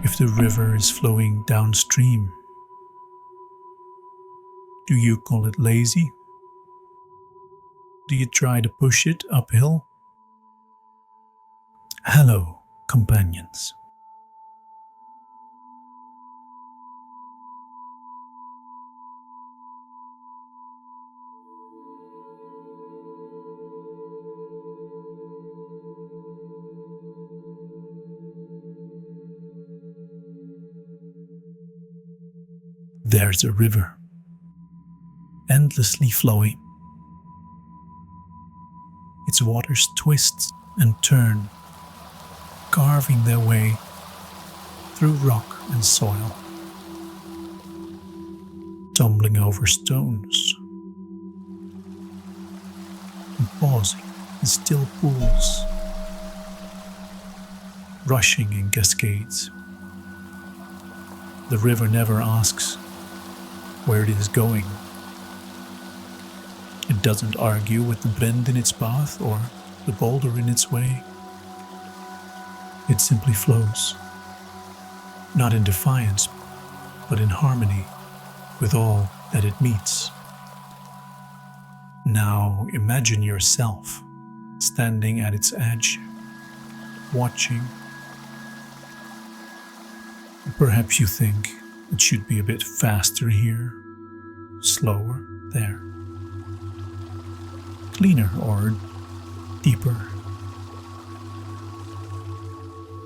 if the river is flowing downstream? Do you call it lazy? Do you try to push it uphill? Hello, companions. There's a river, endlessly flowing. Its waters twist and turn, carving their way through rock and soil, tumbling over stones and pausing in still pools, rushing in cascades. The river never asks where it is going. It doesn't argue with the bend in its path or the boulder in its way. It simply flows, not in defiance, but in harmony with all that it meets. Now imagine yourself standing at its edge, watching. Perhaps you think it should be a bit faster here, slower there, cleaner or deeper.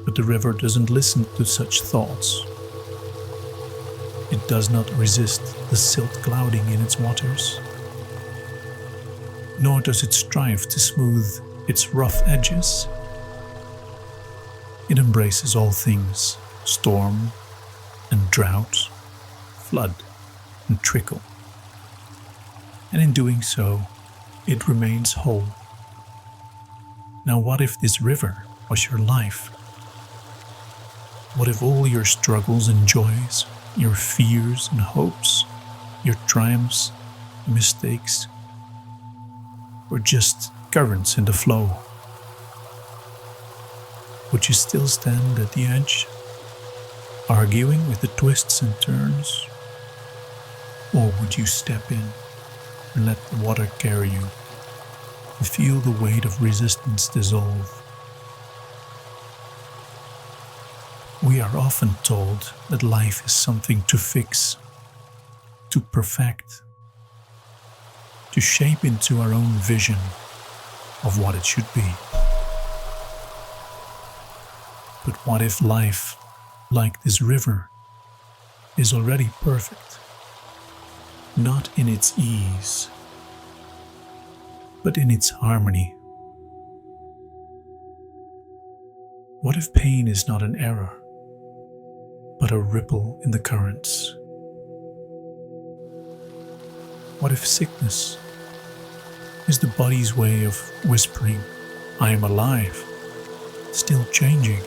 But the river doesn't listen to such thoughts. It does not resist the silt clouding in its waters, nor does it strive to smooth its rough edges. It embraces all things, storm and drought, flood and trickle. And in doing so, it remains whole. Now what if this river was your life? What if all your struggles and joys, your fears and hopes, your triumphs and mistakes were just currents in the flow? Would you still stand at the edge, arguing with the twists and turns? Or would you step in and let the water carry you and feel the weight of resistance dissolve? We are often told that life is something to fix, to perfect, to shape into our own vision of what it should be. But what if life, like this river, is already perfect, not in its ease, but in its harmony? What if pain is not an error, but a ripple in the currents? What if sickness is the body's way of whispering, I am alive, still changing?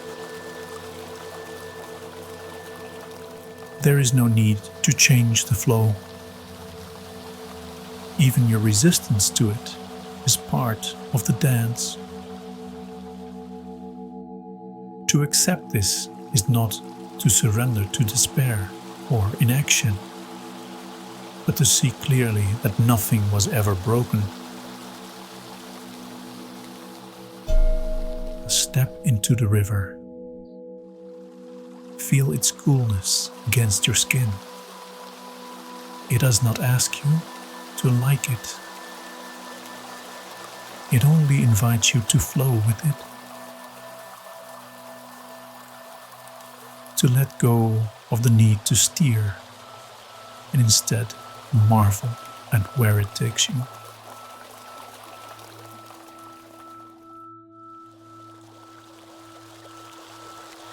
There is no need to change the flow. Even your resistance to it is part of the dance. To accept this is not to surrender to despair or inaction, but to see clearly that nothing was ever broken. Step into the river. Feel its coolness against your skin. It does not ask you to like it. It only invites you to flow with it. To let go of the need to steer and instead marvel at where it takes you.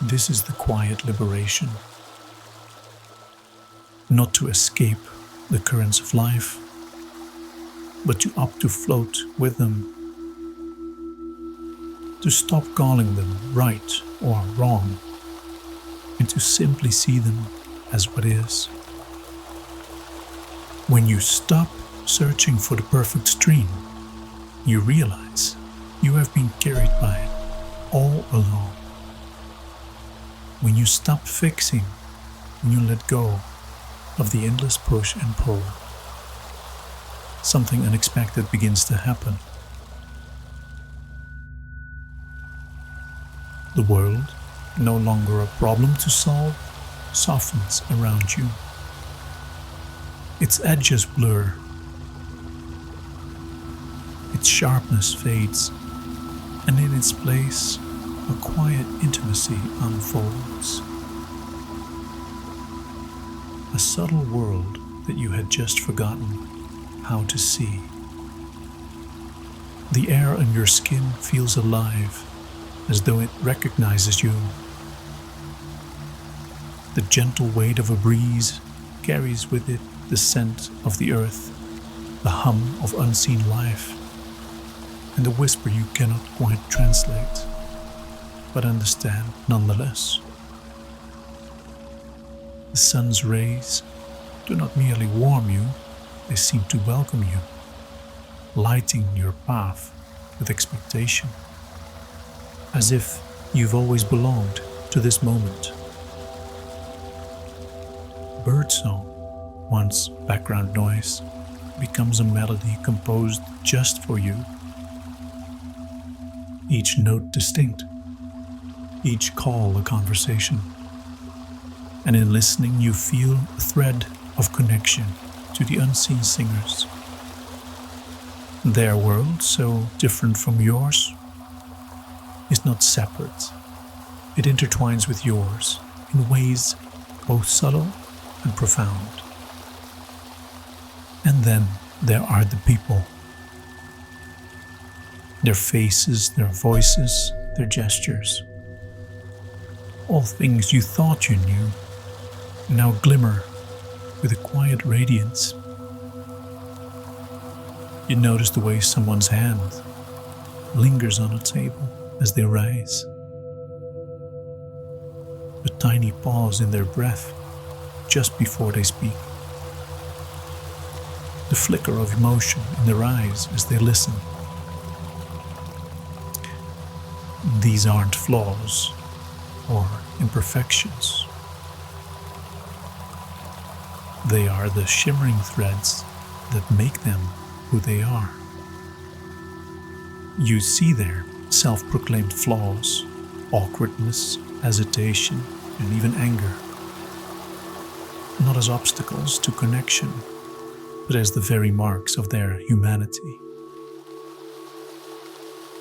This is the quiet liberation. Not to escape the currents of life, but to opt to float with them. To stop calling them right or wrong, and to simply see them as what is. When you stop searching for the perfect stream, you realize you have been carried by it all along. When you stop fixing, when you let go of the endless push and pull, something unexpected begins to happen. The world, no longer a problem to solve, softens around you. Its edges blur, its sharpness fades, and in its place, a quiet intimacy unfolds. A subtle world that you had just forgotten how to see. The air on your skin feels alive, as though it recognizes you. The gentle weight of a breeze carries with it the scent of the earth, the hum of unseen life, and a whisper you cannot quite translate, but understand nonetheless. The sun's rays do not merely warm you, they seem to welcome you, lighting your path with expectation, as if you've always belonged to this moment. Birdsong, once background noise, becomes a melody composed just for you. Each note distinct, each call a conversation. And in listening you feel a thread of connection to the unseen singers. Their world, so different from yours, is not separate. It intertwines with yours in ways both subtle and profound. And then there are the people. Their faces, their voices, their gestures. All things you thought you knew now glimmer with a quiet radiance. You notice the way someone's hand lingers on a table as they rise. A tiny pause in their breath just before they speak. The flicker of emotion in their eyes as they listen. These aren't flaws or imperfections. They are the shimmering threads that make them who they are. You see their self-proclaimed flaws, awkwardness, hesitation, and even anger, not as obstacles to connection, but as the very marks of their humanity.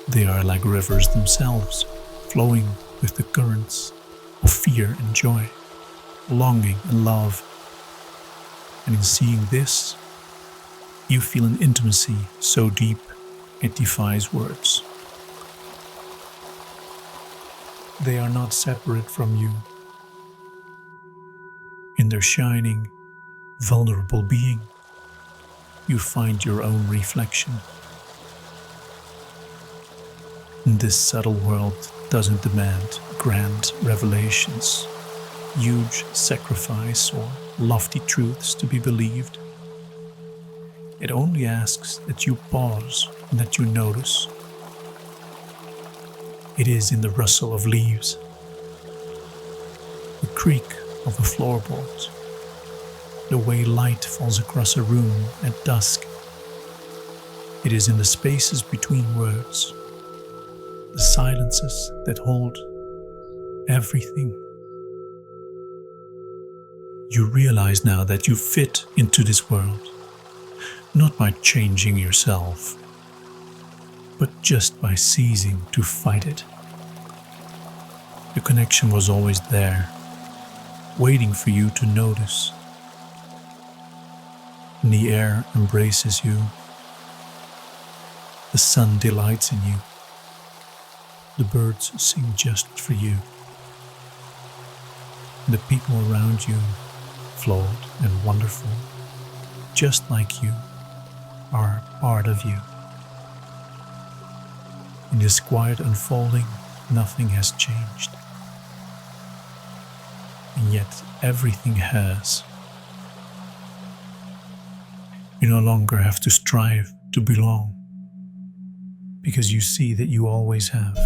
They are like rivers themselves, flowing with the currents of fear and joy, longing and love. And in seeing this, you feel an intimacy so deep it defies words. They are not separate from you. In their shining, vulnerable being, you find your own reflection. This subtle world doesn't demand grand revelations, huge sacrifice, or lofty truths to be believed. It only asks that you pause and that you notice. It is in the rustle of leaves, the creak of a floorboard, the way light falls across a room at dusk. It is in the spaces between words, the silences that hold everything. You realize now that you fit into this world, not by changing yourself, but just by ceasing to fight it. The connection was always there, waiting for you to notice. And the air embraces you. The sun delights in you. The birds sing just for you. And the people around you, flawed and wonderful, just like you, are part of you. In this quiet unfolding, nothing has changed. And yet everything has. You no longer have to strive to belong, because you see that you always have.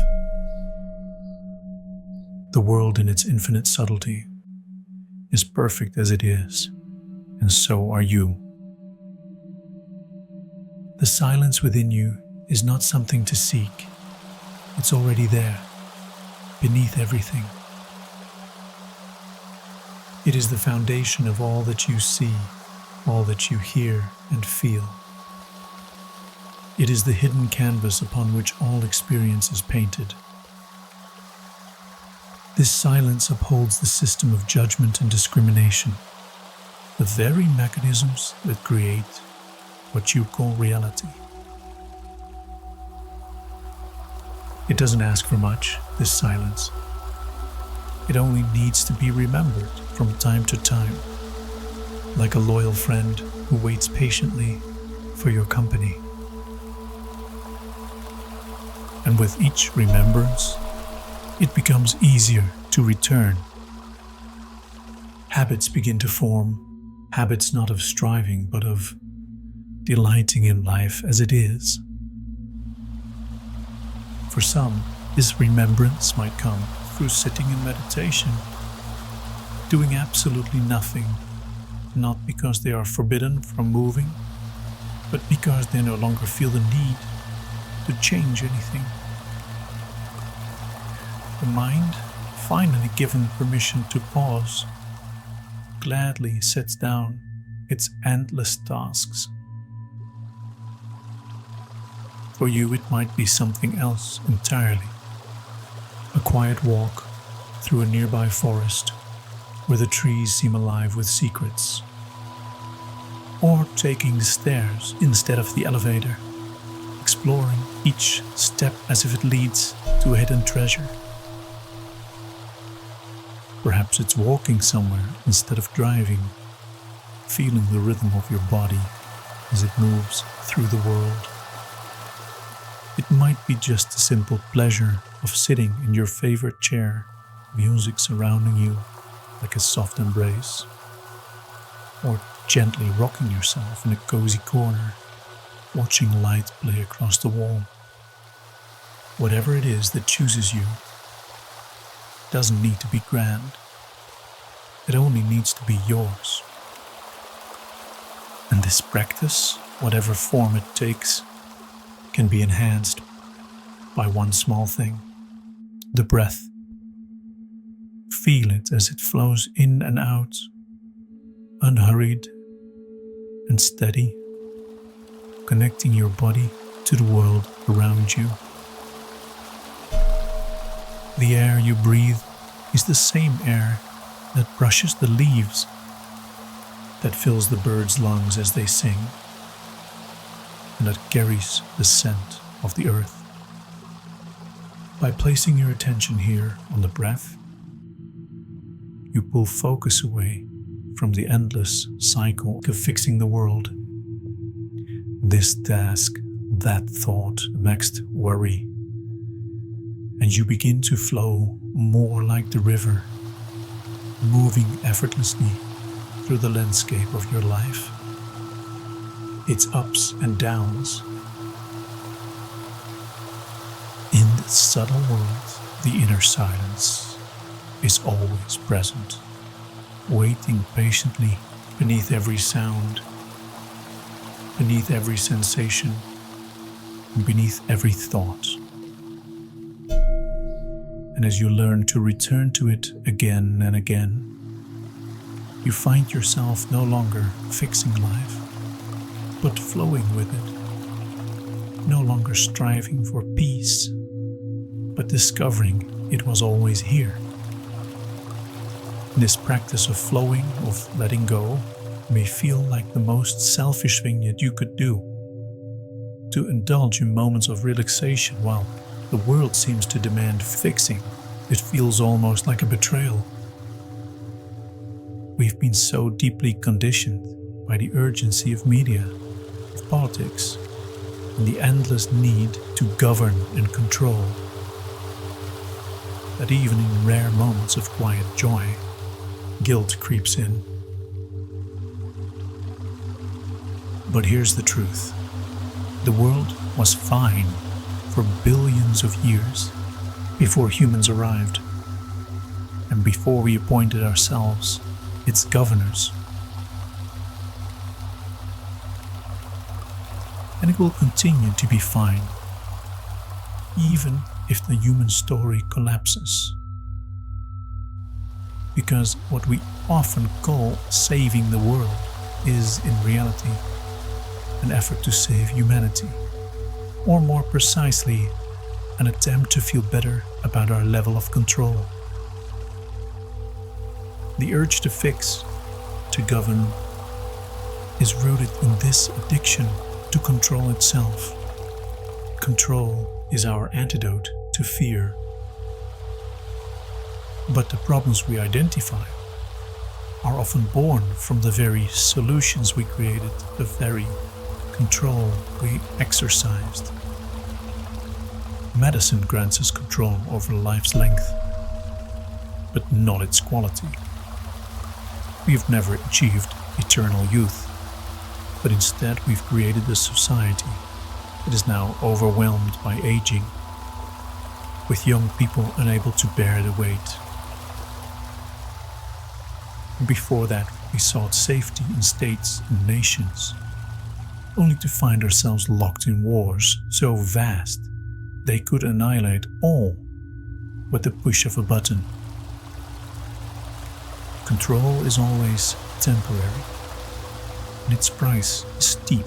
The world in its infinite subtlety is perfect as it is, and so are you. The silence within you is not something to seek. It's already there, beneath everything. It is the foundation of all that you see, all that you hear and feel. It is the hidden canvas upon which all experience is painted. This silence upholds the system of judgment and discrimination, the very mechanisms that create what you call reality. It doesn't ask for much, this silence. It only needs to be remembered from time to time, like a loyal friend who waits patiently for your company. And with each remembrance, it becomes easier to return. Habits begin to form, habits not of striving, but of delighting in life as it is. For some, this remembrance might come through sitting in meditation, doing absolutely nothing, not because they are forbidden from moving, but because they no longer feel the need to change anything. The mind, finally given permission to pause, gladly sets down its endless tasks. For you, it might be something else entirely. A quiet walk through a nearby forest where the trees seem alive with secrets. Or taking the stairs instead of the elevator, exploring each step as if it leads to a hidden treasure. Perhaps it's walking somewhere instead of driving, feeling the rhythm of your body as it moves through the world. It might be just the simple pleasure of sitting in your favorite chair, music surrounding you like a soft embrace, or gently rocking yourself in a cozy corner, watching light play across the wall. Whatever it is that chooses you doesn't need to be grand. It only needs to be yours. And this practice, whatever form it takes, can be enhanced by one small thing: the breath. Feel it as it flows in and out, unhurried and steady, connecting your body to the world around you. The air you breathe is the same air that brushes the leaves, that fills the birds' lungs as they sing, and that carries the scent of the earth. By placing your attention here on the breath, you pull focus away from the endless cycle of fixing the world. This task, that thought, next worry, and you begin to flow more like the river, moving effortlessly through the landscape of your life, its ups and downs. In this subtle world, the inner silence is always present, waiting patiently beneath every sound, beneath every sensation, and beneath every thought. And as you learn to return to it again and again, you find yourself no longer fixing life, but flowing with it, no longer striving for peace, but discovering it was always here. This practice of flowing, of letting go, may feel like the most selfish thing that you could do. To indulge in moments of relaxation while the world seems to demand fixing, it feels almost like a betrayal. We've been so deeply conditioned by the urgency of media, of politics, and the endless need to govern and control, that even in rare moments of quiet joy, guilt creeps in. But here's the truth. The world was fine for billions of years before humans arrived. and before we appointed ourselves its governors. And it will continue to be fine, even if the human story collapses. Because what we often call saving the world is in reality an effort to save humanity, or more precisely, an attempt to feel better about our level of control. The urge to fix, to govern, is rooted in this addiction to control itself. Control is our antidote to fear. But the problems we identify are often born from the very solutions we created, the very control we exercised. Medicine grants us control over life's length, but not its quality. We have never achieved eternal youth, but instead we've created a society that is now overwhelmed by aging, with young people unable to bear the weight. Before that, we sought safety in states and nations, only to find ourselves locked in wars so vast they could annihilate all with the push of a button. Control is always temporary, and its price is steep,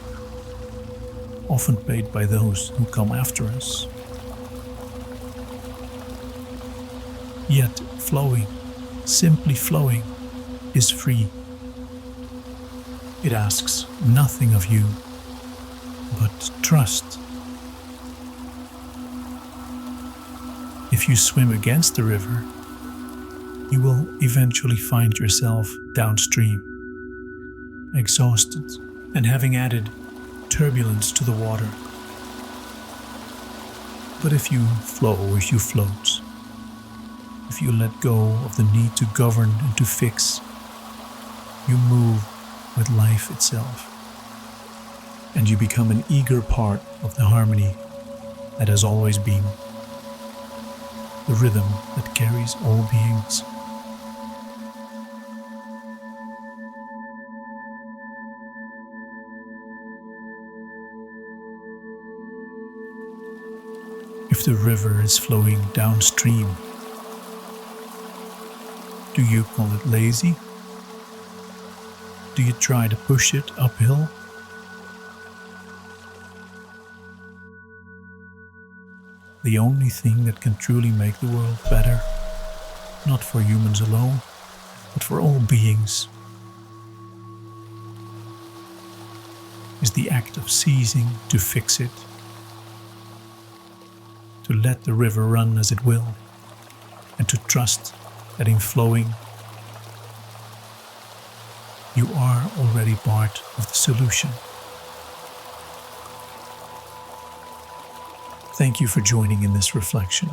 often paid by those who come after us. Yet flowing, simply flowing, is free. It asks nothing of you but trust. If you swim against the river, you will eventually find yourself downstream, exhausted and having added turbulence to the water. But if you flow, if you float, if you let go of the need to govern and to fix, you move with life itself, and you become an eager part of the harmony that has always been, the rhythm that carries all beings. If the river is flowing downstream, do you call it lazy? Do you try to push it uphill? The only thing that can truly make the world better, not for humans alone, but for all beings, is the act of ceasing to fix it, to let the river run as it will, and to trust that in flowing, you are already part of the solution. Thank you for joining in this reflection.